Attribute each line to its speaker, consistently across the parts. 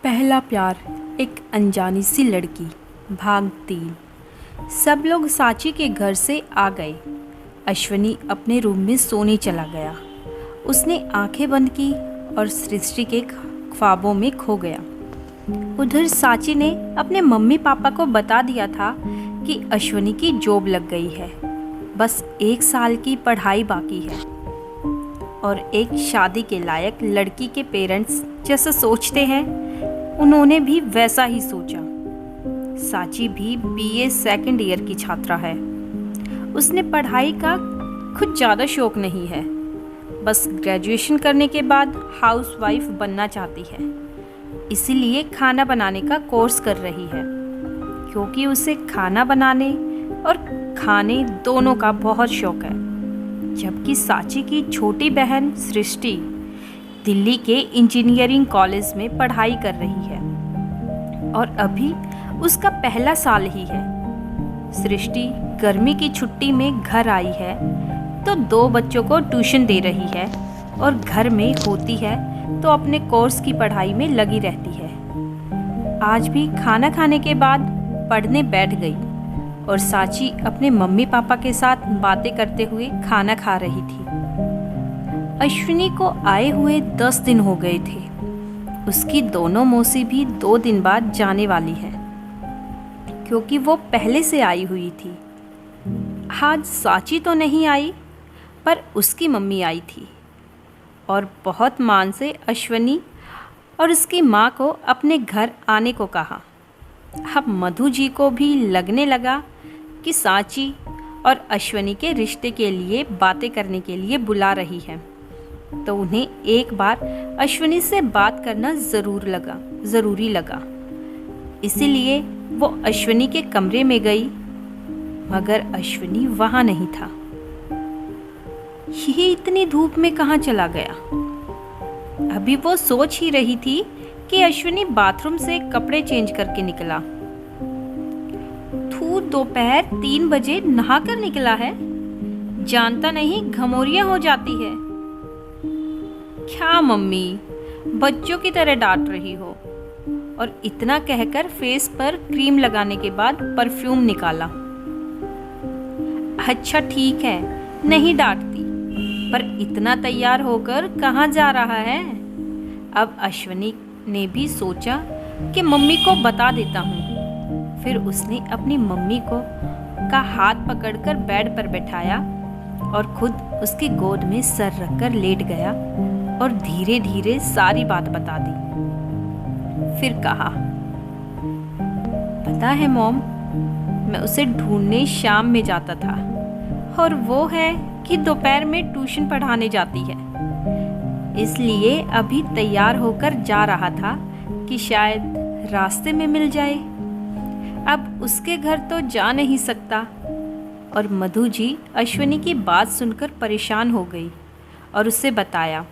Speaker 1: पहला प्यार, एक अनजानी सी लड़की, भाग 3। सब लोग साची के घर से आ गए। अश्वनी अपने रूम में सोने चला गया। उसने आंखें बंद की और सृष्टि के ख्वाबों में खो गया। उधर साची ने अपने मम्मी पापा को बता दिया था कि अश्वनी की जॉब लग गई है, बस 1 साल की पढ़ाई बाकी है। और एक शादी के लायक लड़की के पेरेंट्स जैसा सोचते हैं, उन्होंने भी वैसा ही सोचा। साची भी बीए सेकंड ईयर की छात्रा है। उसने पढ़ाई का कुछ ज़्यादा शौक नहीं है, बस ग्रेजुएशन करने के बाद हाउसवाइफ बनना चाहती है। इसीलिए खाना बनाने का कोर्स कर रही है, क्योंकि उसे खाना बनाने और खाने दोनों का बहुत शौक है। जबकि साची की छोटी बहन सृष्टि दिल्ली के इंजीनियरिंग कॉलेज में पढ़ाई कर रही है और अभी उसका पहला साल ही है। सृष्टि गर्मी की छुट्टी में घर आई है तो 2 बच्चों को ट्यूशन दे रही है और घर में होती है तो अपने कोर्स की पढ़ाई में लगी रहती है। आज भी खाना खाने के बाद पढ़ने बैठ गई और साची अपने मम्मी पापा के साथ बातें करते हुए खाना खा रही थी। अश्विनी को आए हुए 10 दिन हो गए थे। उसकी दोनों मौसी भी 2 दिन बाद जाने वाली है, क्योंकि वो पहले से आई हुई थी। आज साची तो नहीं आई, पर उसकी मम्मी आई थी और बहुत मान से अश्विनी और उसकी माँ को अपने घर आने को कहा। अब मधु जी को भी लगने लगा कि साची और अश्विनी के रिश्ते के लिए बातें करने के लिए बुला रही है, तो उन्हें एक बार अश्विनी से बात करना ज़रूरी लगा। इसीलिए वो अश्विनी के कमरे में गई, मगर अश्विनी वहाँ नहीं था। ये इतनी धूप में कहाँ चला गया? अभी वो सोच ही रही थी कि अश्विनी बाथरूम से कपड़े चेंज करके निकला। तू दोपहर 3 बजे नहा कर निकला है? जानता नहीं घमौरिया हो जाती है। क्या मम्मी, बच्चों की तरह डांट रही हो? और इतना कहकर फेस पर क्रीम लगाने के बाद परफ्यूम निकाला। अच्छा ठीक है, नहीं डांटती, पर इतना तैयार होकर कहाँ जा रहा है? अब अश्विनी ने भी सोचा कि मम्मी को बता देता हूँ। फिर उसने अपनी मम्मी का हाथ पकड़कर बेड पर बैठाया और खुद उसकी गोद में सर रखकर लेट गया और धीरे धीरे सारी बात बता दी। फिर कहा, पता है मॉम, मैं उसे ढूंढने शाम में जाता था और वो है कि दोपहर में ट्यूशन पढ़ाने जाती है। इसलिए अभी तैयार होकर जा रहा था कि शायद रास्ते में मिल जाए। अब उसके घर तो जा नहीं सकता। और मधु जी अश्विनी की बात सुनकर परेशान हो गई और उससे बताया,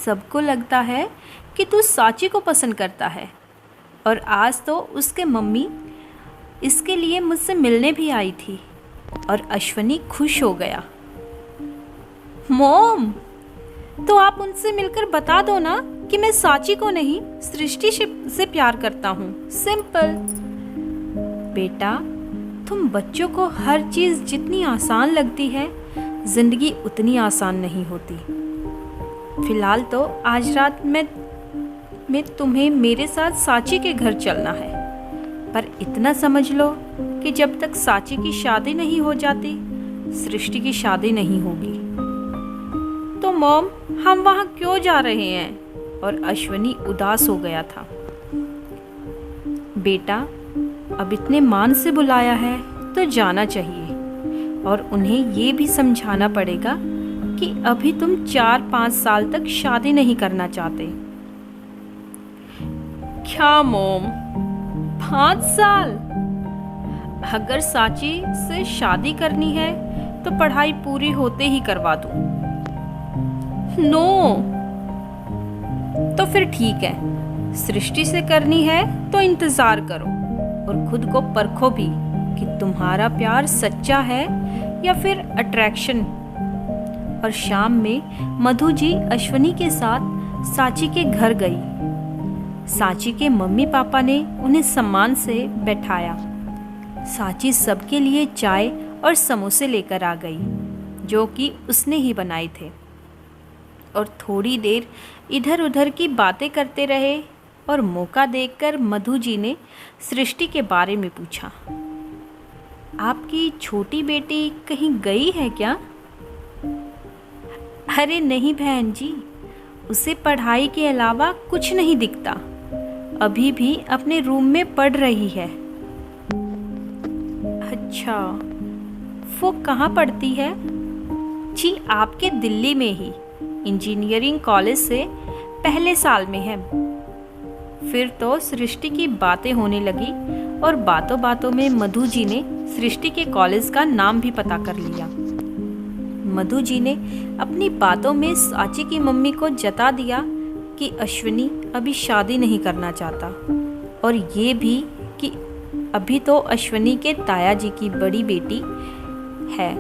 Speaker 1: सबको लगता है कि तू साची को पसंद करता है, और आज तो उसके मम्मी इसके लिए मुझसे मिलने भी आई थी। और अश्विनी खुश हो गया। मॉम, तो आप उनसे मिलकर बता दो ना कि मैं साची को नहीं, सृष्टि से प्यार करता हूँ। सिंपल। बेटा, तुम बच्चों को हर चीज़ जितनी आसान लगती है, जिंदगी उतनी आसान नहीं होती। फिलहाल तो आज रात में तुम्हें मेरे साथ साची के घर चलना है, पर इतना समझ लो कि जब तक साची की शादी नहीं हो जाती, सृष्टि की शादी नहीं होगी। तो मॉम, हम वहाँ क्यों जा रहे हैं? और अश्विनी उदास हो गया था। बेटा, अब इतने मान से बुलाया है तो जाना चाहिए, और उन्हें ये भी समझाना पड़ेगा कि अभी तुम 4-5 साल तक शादी नहीं करना चाहते। क्या मॉम, 5 साल? अगर साची से शादी करनी है तो पढ़ाई पूरी होते ही करवा दूं। नो। तो फिर ठीक है, सृष्टि से करनी है तो इंतजार करो और खुद को परखो भी कि तुम्हारा प्यार सच्चा है या फिर अट्रैक्शन। और शाम में मधु जी अश्विनी के साथ साची के घर गई सांची के मम्मी पापा ने उन्हें सम्मान से बैठाया। सांची सबके लिए चाय और समोसे लेकर आ गई, जो कि उसने ही बनाए थे, और थोड़ी देर इधर उधर की बातें करते रहे। और मौका देखकर मधु जी ने सृष्टि के बारे में पूछा, आपकी छोटी बेटी कहीं गई है क्या? अरे नहीं बहन जी, उसे पढ़ाई के अलावा कुछ नहीं दिखता, अभी भी अपने रूम में पढ़ रही है। अच्छा, वो कहाँ पढ़ती है? जी आपके दिल्ली में ही, इंजीनियरिंग कॉलेज से पहले साल में है। फिर तो सृष्टि की बातें होने लगी और बातों बातों में मधु जी ने सृष्टि के कॉलेज का नाम भी पता कर लिया। मधु जी ने अपनी बातों में सांची की मम्मी को जता दिया कि अश्विनी अभी शादी नहीं करना चाहता, और ये भी कि अभी तो अश्विनी के ताया जी की बड़ी बेटी है,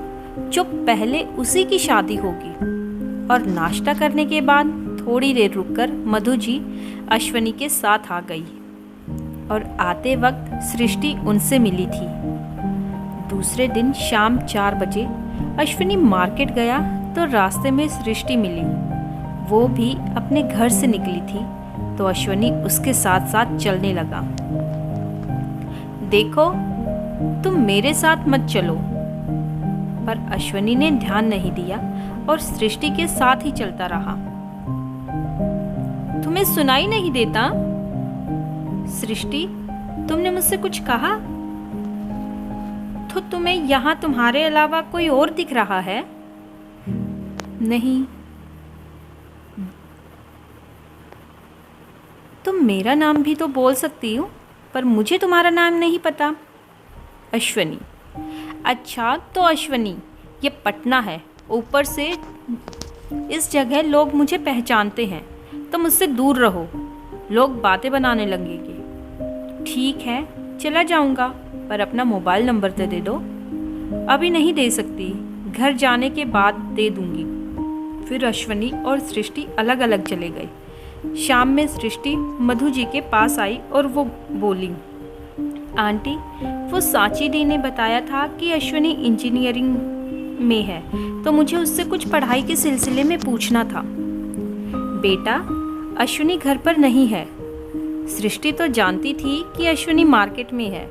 Speaker 1: जो पहले उसी की शादी होगी। और नाश्ता करने के बाद थोड़ी देर रुककर मधु जी अश्विनी के साथ आ गई, और आते वक्त सृष्टि उनसे मिली थी। दूसरे दिन शाम 4 बजे अश्विनी मार्केट गया तो रास्ते में सृष्टि मिली। वो भी अपने घर से निकली थी, तो अश्विनी उसके साथ साथ चलने लगा। देखो, तुम मेरे साथ मत चलो। पर अश्विनी ने ध्यान नहीं दिया और सृष्टि के साथ ही चलता रहा। तुम्हें सुनाई नहीं देता? सृष्टि, तुमने मुझसे कुछ कहा? तो तुम्हें यहाँ तुम्हारे अलावा कोई और दिख रहा है? नहीं। तुम मेरा नाम भी तो बोल सकती हो, पर मुझे तुम्हारा नाम नहीं पता। अश्विनी। अच्छा, तो अश्विनी ये पटना है, ऊपर से इस जगह लोग मुझे पहचानते हैं, तो मुझसे दूर रहो, लोग बातें बनाने लगेंगे। ठीक है, चला जाऊंगा, पर अपना मोबाइल नंबर तो दे दो। अभी नहीं दे सकती, घर जाने के बाद दे दूंगी। फिर अश्विनी और सृष्टि अलग अलग चले गए। शाम में सृष्टि मधु जी के पास आई और वो बोली, आंटी, वो सांची दी ने बताया था कि अश्विनी इंजीनियरिंग में है, तो मुझे उससे कुछ पढ़ाई के सिलसिले में पूछना था। बेटा, अश्विनी घर पर नहीं है। सृष्टि तो जानती थी कि अश्विनी मार्केट में है,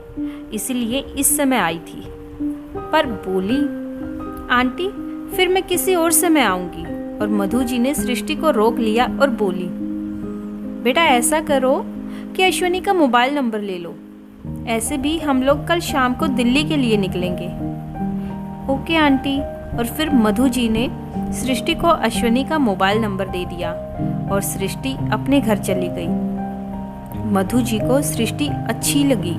Speaker 1: इसलिए इस समय आई थी, पर बोली, आंटी फिर मैं किसी और समय आऊंगी। और मधु जी ने सृष्टि को रोक लिया और बोली, बेटा ऐसा करो कि अश्विनी का मोबाइल नंबर ले लो, ऐसे भी हम लोग कल शाम को दिल्ली के लिए निकलेंगे। Okay aunty. और फिर मधु जी ने सृष्टि को अश्विनी का मोबाइल नंबर दे दिया और सृष्टि अपने घर चली गई। मधु जी को सृष्टि अच्छी लगी,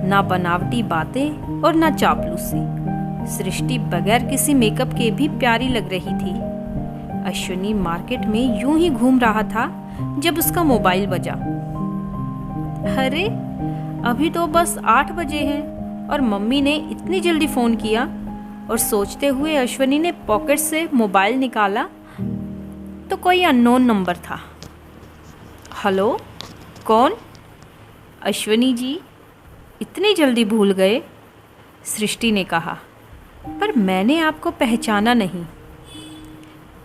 Speaker 1: ना बनावटी बातें और ना चापलूसी। सृष्टि बगैर किसी मेकअप के भी प्यारी लग रही थी। अश्विनी मार्केट में यूं ही घूम रहा था जब उसका मोबाइल बजा। अरे अभी तो बस 8 बजे हैं और मम्मी ने इतनी जल्दी फ़ोन किया। और सोचते हुए अश्विनी ने पॉकेट से मोबाइल निकाला तो कोई अननोन नंबर था। हेलो, कौन? अश्विनी जी, इतनी जल्दी भूल गए? सृष्टि ने कहा, पर मैंने आपको पहचाना नहीं।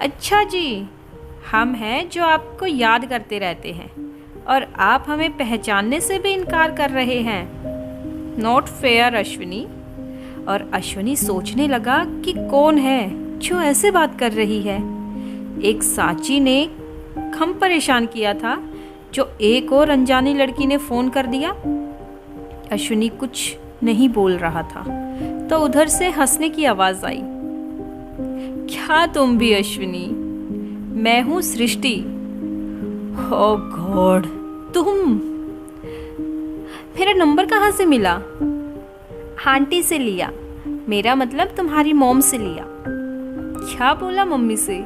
Speaker 1: अच्छा जी, हम हैं जो आपको याद करते रहते हैं और आप हमें पहचानने से भी इनकार कर रहे हैं। Not fair Ashwini. और अश्विनी सोचने लगा कि कौन है जो ऐसे बात कर रही है। एक सांची ने खम परेशान किया था, जो एक और अनजानी लड़की ने फ़ोन कर दिया। अश्विनी कुछ नहीं बोल रहा था तो उधर से हंसने की आवाज़ आई। क्या तुम भी अश्विनी? मैं हूँ सृष्टि। ओह गॉड, तुम? मेरा नंबर कहाँ से मिला? आंटी से लिया, मेरा मतलब तुम्हारी मॉम से लिया। क्या बोला मम्मी से?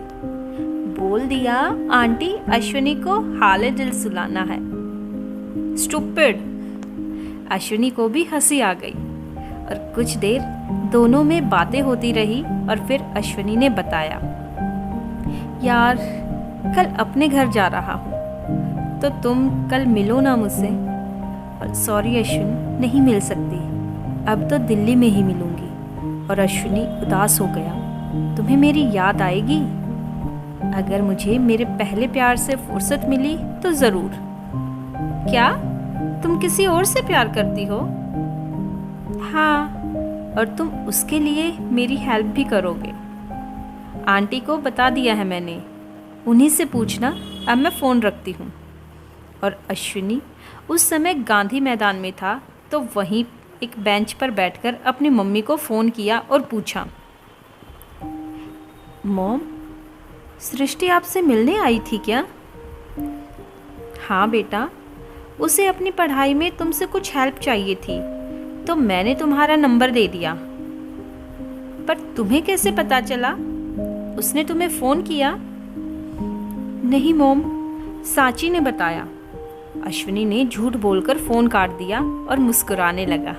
Speaker 1: बोल दिया आंटी अश्विनी को हाले दिल सुलाना है। स्टूपिड। अश्विनी को भी हंसी आ गई और कुछ देर दोनों में बातें होती रही और फिर अश्विनी ने बताया, यार कल अपने घर जा रहा हूँ, तो तुम कल मिलो ना मुझसे। सॉरी अश्विनी, नहीं मिल सकती, अब तो दिल्ली में ही मिलूंगी। और अश्विनी उदास हो गया। तुम्हें मेरी याद आएगी? अगर मुझे मेरे पहले प्यार से फुर्सत मिली तो ज़रूर। क्या तुम किसी और से प्यार करती हो? हाँ, और तुम उसके लिए मेरी हेल्प भी करोगे। आंटी को बता दिया है मैंने, उन्हीं से पूछना। अब मैं फ़ोन रखती हूँ। और अश्विनी उस समय गांधी मैदान में था, तो वहीं एक बेंच पर बैठकर अपनी मम्मी को फ़ोन किया और पूछा, मॉम, सृष्टि आपसे मिलने आई थी क्या? हाँ बेटा, उसे अपनी पढ़ाई में तुमसे कुछ हेल्प चाहिए थी, तो मैंने तुम्हारा नंबर दे दिया। पर तुम्हें कैसे पता चला? उसने तुम्हें फ़ोन किया? नहीं मॉम, सांची ने बताया। अश्विनी ने झूठ बोलकर फ़ोन काट दिया और मुस्कुराने लगा।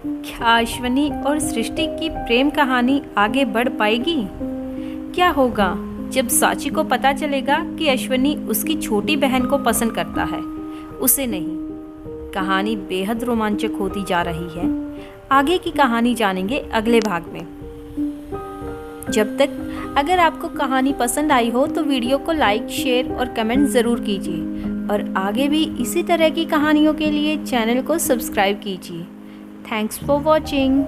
Speaker 1: क्या अश्विनी और सृष्टि की प्रेम कहानी आगे बढ़ पाएगी? क्या होगा जब सांची को पता चलेगा कि अश्विनी उसकी छोटी बहन को पसंद करता है, उसे नहीं? कहानी बेहद रोमांचक होती जा रही है। आगे की कहानी जानेंगे अगले भाग में। जब तक अगर आपको कहानी पसंद आई हो तो वीडियो को लाइक, शेयर और कमेंट ज़रूर कीजिए और आगे भी इसी तरह की कहानियों के लिए चैनल को सब्सक्राइब कीजिए। Thanks for watching.